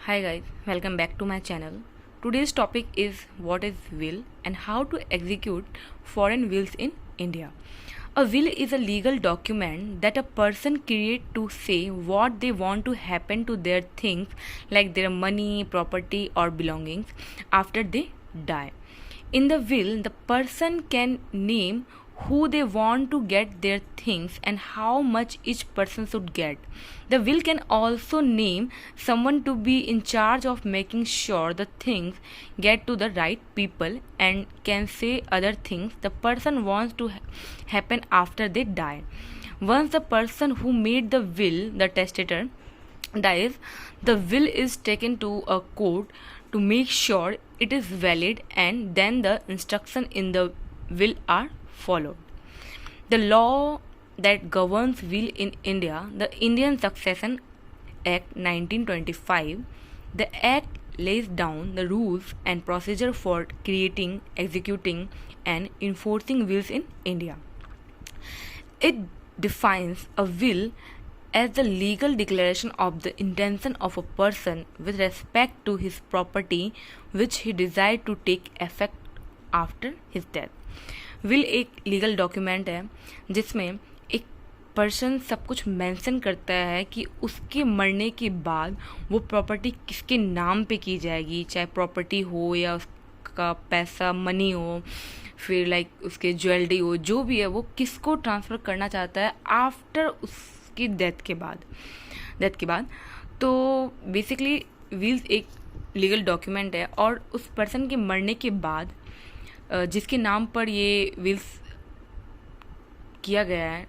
Hi guys, welcome back to my channel. Today's topic is what is will and how to execute foreign wills in India. A will is a legal document that a person creates to say what they want to happen to their things like their money, property or belongings after they die. In the will, the person can name who they want to get their things and how much each person should get. The will can also name someone to be in charge of making sure the things get to the right people and can say other things the person wants to happen after they die. Once the person who made the will, the testator, dies, the will is taken to a court to make sure it is valid and then the instructions in the will are followed. The law that governs will in India, the Indian Succession Act 1925, the act lays down the rules and procedure for creating, executing and enforcing wills in India. It defines a will as the legal declaration of the intention of a person with respect to his property which he desired to take effect after his death. Will एक legal document है जिसमें एक person सब कुछ mention करता है कि उसके मरने के बाद वो प्रॉपर्टी किसके नाम पे की जाएगी, चाहे प्रॉपर्टी हो या उसका पैसा मनी हो, फिर लाइक उसके ज्वेलरी हो, जो भी है वो किसको ट्रांसफ़र करना चाहता है आफ्टर उसकी डेथ के बाद। तो बेसिकली विल्स एक लीगल डॉक्यूमेंट है और उस पर्सन के मरने के बाद जिसके नाम पर ये विल्स किया गया है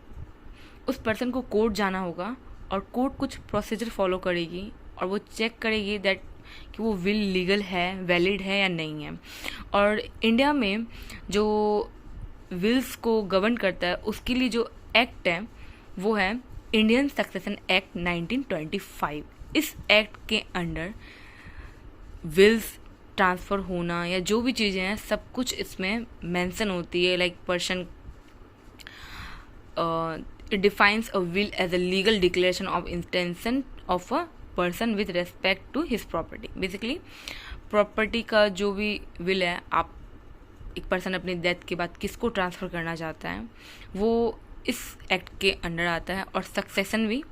उस पर्सन को कोर्ट जाना होगा और कोर्ट कुछ प्रोसीजर फॉलो करेगी और वो चेक करेगी दैट कि वो विल लीगल है, वैलिड है या नहीं है। और इंडिया में जो विल्स को गवर्न करता है उसके लिए जो एक्ट है वो है इंडियन सक्सेशन एक्ट 1925। इस एक्ट के अंडर विल्स ट्रांसफ़र होना या जो भी चीज़ें हैं सब कुछ इसमें मेंशन होती है। Like person it defines a will as a legal declaration of intention of a person with respect to his property. Basically property का जो भी विल है, आप एक पर्सन अपनी डेथ के बाद किसको ट्रांसफ़र करना चाहता है वो इस एक्ट के अंडर आता है। और सक्सेशन भी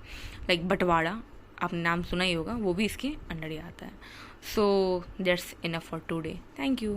लाइक बंटवारा, आपने नाम सुना ही होगा, वो भी इसके अंडर ही आता है। So that's enough for today. Thank you.